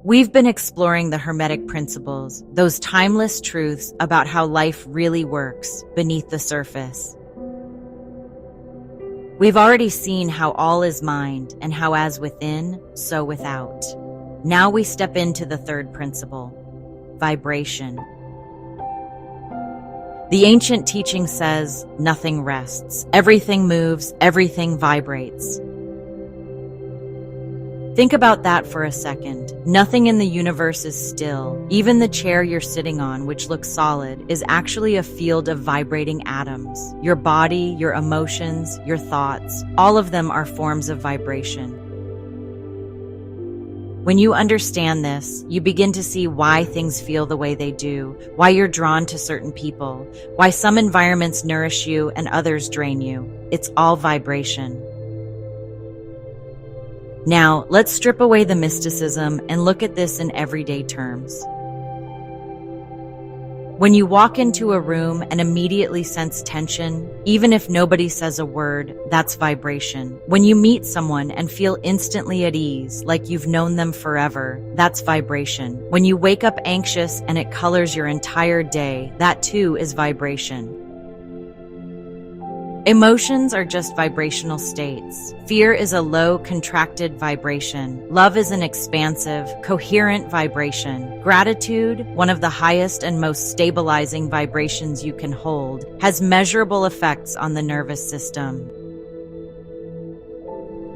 We've been exploring the Hermetic principles, those timeless truths about how life really works beneath the surface. We've already seen how all is mind and how as within, so without. Now we step into the third principle, vibration. The ancient teaching says, nothing rests, everything moves, everything vibrates. Think about that for a second. Nothing in the universe is still. Even the chair you're sitting on, which looks solid, is actually a field of vibrating atoms. Your body, your emotions, your thoughts, all of them are forms of vibration. When you understand this, you begin to see why things feel the way they do, why you're drawn to certain people, why some environments nourish you and others drain you. It's all vibration. Now, let's strip away the mysticism and look at this in everyday terms. When you walk into a room and immediately sense tension, even if nobody says a word, that's vibration. When you meet someone and feel instantly at ease, like you've known them forever, that's vibration. When you wake up anxious and it colors your entire day, that too is vibration. Emotions are just vibrational states. Fear is a low, contracted vibration. Love is an expansive, coherent vibration. Gratitude, one of the highest and most stabilizing vibrations you can hold, has measurable effects on the nervous system.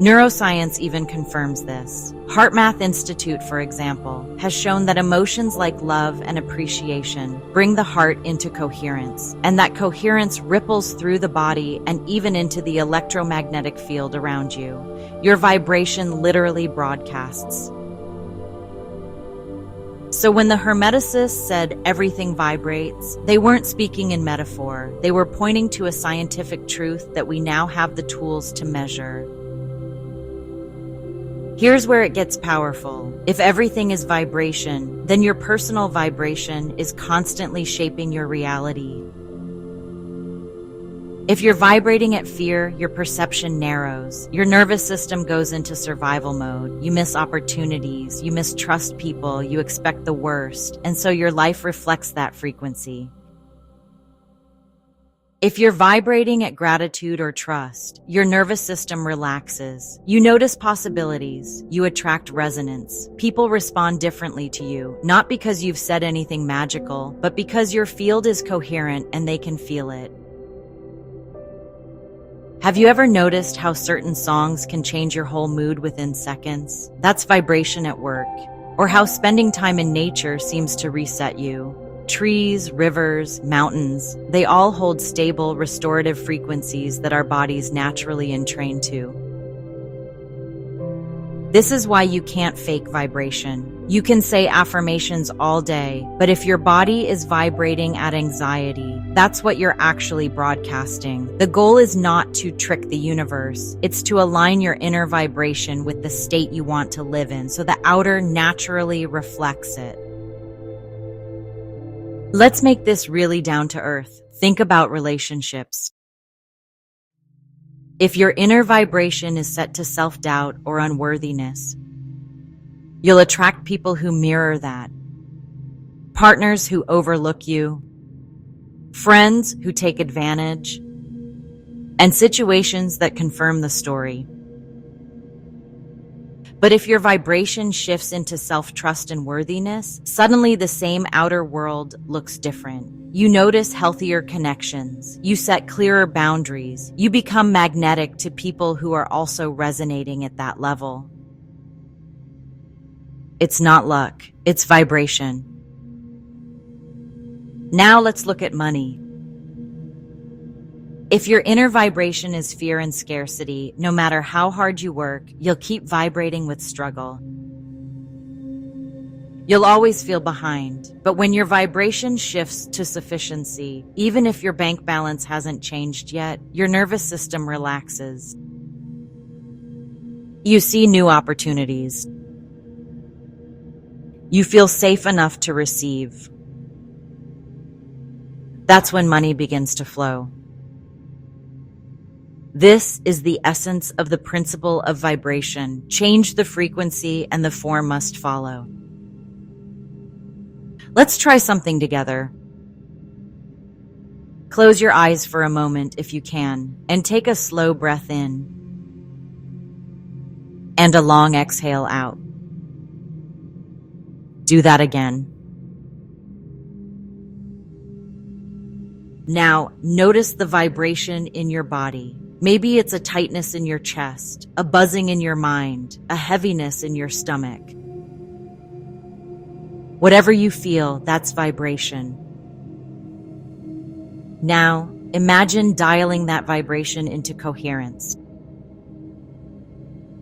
Neuroscience even confirms this. HeartMath Institute, for example, has shown that emotions like love and appreciation bring the heart into coherence, and that coherence ripples through the body and even into the electromagnetic field around you. Your vibration literally broadcasts. So when the Hermeticists said everything vibrates, they weren't speaking in metaphor. They were pointing to a scientific truth that we now have the tools to measure. Here's where it gets powerful. If everything is vibration, then your personal vibration is constantly shaping your reality. If you're vibrating at fear, your perception narrows. Your nervous system goes into survival mode. You miss opportunities, you mistrust people, you expect the worst, and so your life reflects that frequency. If you're vibrating at gratitude or trust, your nervous system relaxes. You notice possibilities. You attract resonance. People respond differently to you, not because you've said anything magical, but because your field is coherent and they can feel it. Have you ever noticed how certain songs can change your whole mood within seconds? That's vibration at work. Or how spending time in nature seems to reset you. Trees, rivers, mountains, they all hold stable, restorative frequencies that our bodies naturally entrain to. This is why you can't fake vibration. You can say affirmations all day, but if your body is vibrating at anxiety, that's what you're actually broadcasting. The goal is not to trick the universe. It's to align your inner vibration with the state you want to live in, so the outer naturally reflects it. Let's make this really down to earth. Think about relationships. If your inner vibration is set to self-doubt or unworthiness, you'll attract people who mirror that. Partners who overlook you, friends who take advantage, and situations that confirm the story. But if your vibration shifts into self-trust and worthiness, suddenly the same outer world looks different. You notice healthier connections. You set clearer boundaries. You become magnetic to people who are also resonating at that level. It's not luck, it's vibration. Now let's look at money. If your inner vibration is fear and scarcity, no matter how hard you work, you'll keep vibrating with struggle. You'll always feel behind. But when your vibration shifts to sufficiency, even if your bank balance hasn't changed yet, your nervous system relaxes. You see new opportunities. You feel safe enough to receive. That's when money begins to flow. This is the essence of the principle of vibration. Change the frequency and the form must follow. Let's try something together. Close your eyes for a moment if you can, and take a slow breath in and a long exhale out. Do that again. Now, notice the vibration in your body. Maybe it's a tightness in your chest, a buzzing in your mind, a heaviness in your stomach. Whatever you feel, that's vibration. Now, imagine dialing that vibration into coherence,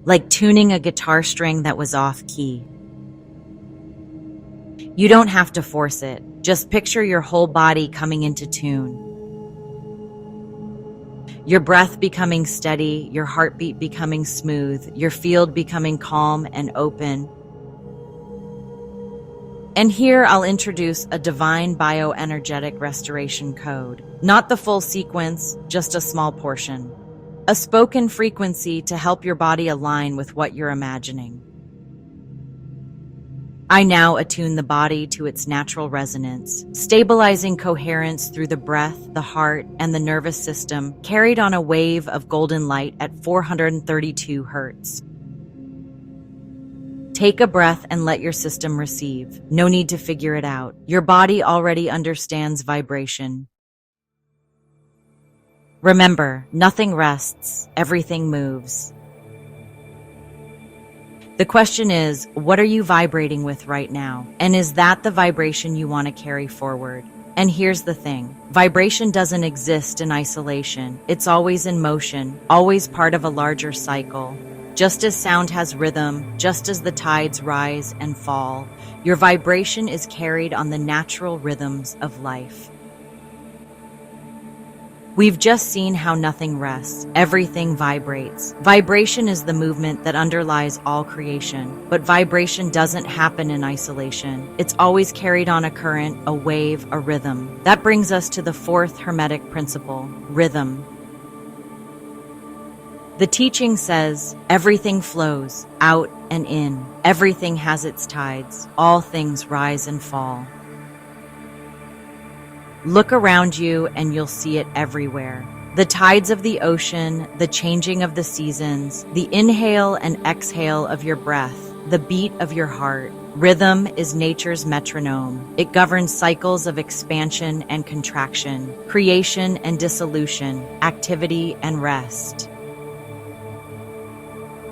like tuning a guitar string that was off key. You don't have to force it. Just picture your whole body coming into tune. Your breath becoming steady, your heartbeat becoming smooth, your field becoming calm and open. And here I'll introduce a divine bioenergetic restoration code. Not the full sequence, just a small portion. A spoken frequency to help your body align with what you're imagining. I now attune the body to its natural resonance, stabilizing coherence through the breath, the heart, and the nervous system, carried on a wave of golden light at 432 hertz. Take a breath and let your system receive. No need to figure it out. Your body already understands vibration. Remember, nothing rests, everything moves. The question is, what are you vibrating with right now? And is that the vibration you want to carry forward? And here's the thing, vibration doesn't exist in isolation. It's always in motion, always part of a larger cycle. Just as sound has rhythm, just as the tides rise and fall, your vibration is carried on the natural rhythms of life. We've just seen how nothing rests, everything vibrates. Vibration is the movement that underlies all creation, but vibration doesn't happen in isolation. It's always carried on a current, a wave, a rhythm. That brings us to the fourth Hermetic principle, rhythm. The teaching says, everything flows, out and in. Everything has its tides. All things rise and fall. Look around you and you'll see it everywhere. The tides of the ocean, the changing of the seasons, the inhale and exhale of your breath, the beat of your heart. Rhythm is nature's metronome. It governs cycles of expansion and contraction, creation and dissolution, activity and rest.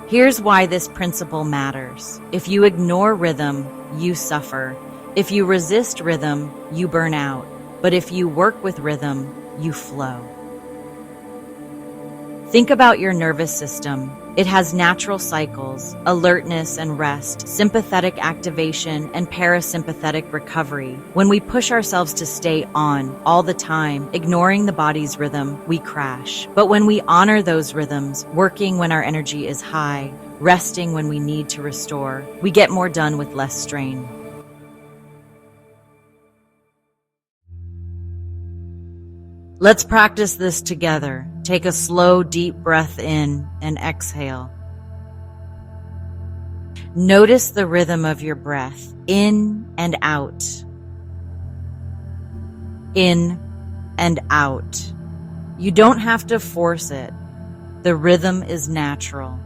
Here's why this principle matters. If you ignore rhythm, you suffer. If you resist rhythm, you burn out. But if you work with rhythm, you flow. Think about your nervous system. It has natural cycles, alertness and rest, sympathetic activation, and parasympathetic recovery. When we push ourselves to stay on all the time, ignoring the body's rhythm, we crash. But when we honor those rhythms, working when our energy is high, resting when we need to restore, we get more done with less strain. Let's practice this together. Take a slow, deep breath in and exhale. Notice the rhythm of your breath, in and out. In and out. You don't have to force it. The rhythm is natural.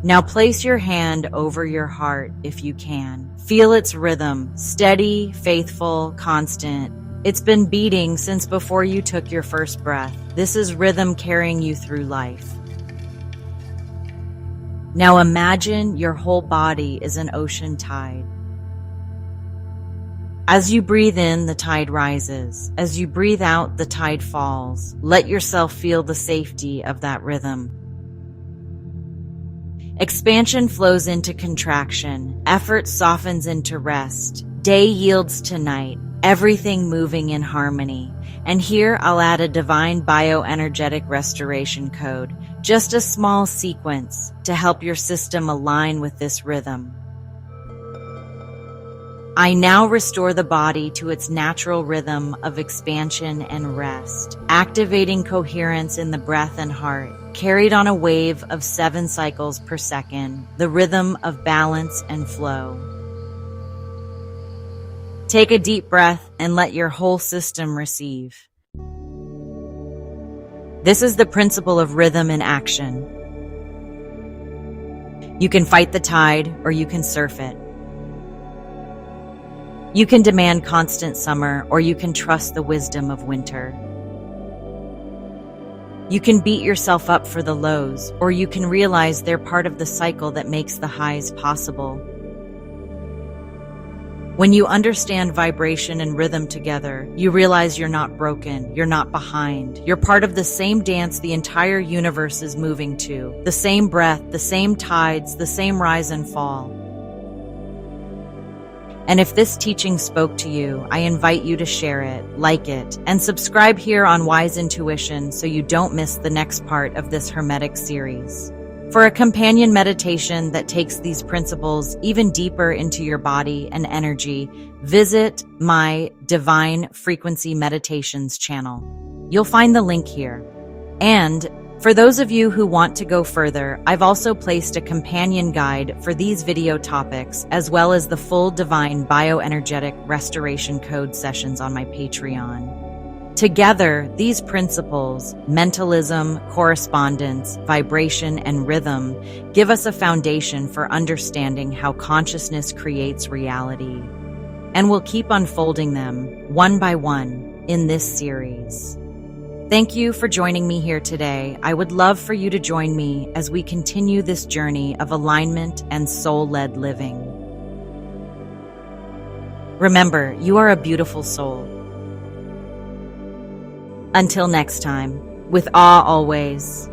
Now place your hand over your heart if you can. Feel its rhythm, steady, faithful, constant. It's been beating since before you took your first breath. This is rhythm carrying you through life. Now imagine your whole body is an ocean tide. As you breathe in, the tide rises. As you breathe out, the tide falls. Let yourself feel the safety of that rhythm. Expansion flows into contraction. Effort softens into rest. Day yields to night. Everything moving in harmony. And here I'll add a divine bioenergetic restoration code, just a small sequence to help your system align with this rhythm. I now restore the body to its natural rhythm of expansion and rest, activating coherence in the breath and heart, carried on a wave of 7 cycles per second, the rhythm of balance and flow. Take a deep breath and let your whole system receive. This is the principle of rhythm in action. You can fight the tide or you can surf it. You can demand constant summer or you can trust the wisdom of winter. You can beat yourself up for the lows, or you can realize they're part of the cycle that makes the highs possible. When you understand vibration and rhythm together, you realize you're not broken, you're not behind. You're part of the same dance the entire universe is moving to. The same breath, the same tides, the same rise and fall. And if this teaching spoke to you, I invite you to share it, like it, and subscribe here on Wise Intuition so you don't miss the next part of this Hermetic series. For a companion meditation that takes these principles even deeper into your body and energy, visit my Divine Frequency Meditations channel. You'll find the link here. And for those of you who want to go further, I've also placed a companion guide for these video topics, as well as the full Divine Bioenergetic Restoration Code sessions on my Patreon. Together, these principles, mentalism, correspondence, vibration, and rhythm, give us a foundation for understanding how consciousness creates reality. And we'll keep unfolding them, one by one, in this series. Thank you for joining me here today. I would love for you to join me as we continue this journey of alignment and soul-led living. Remember, you are a beautiful soul. Until next time, with awe always.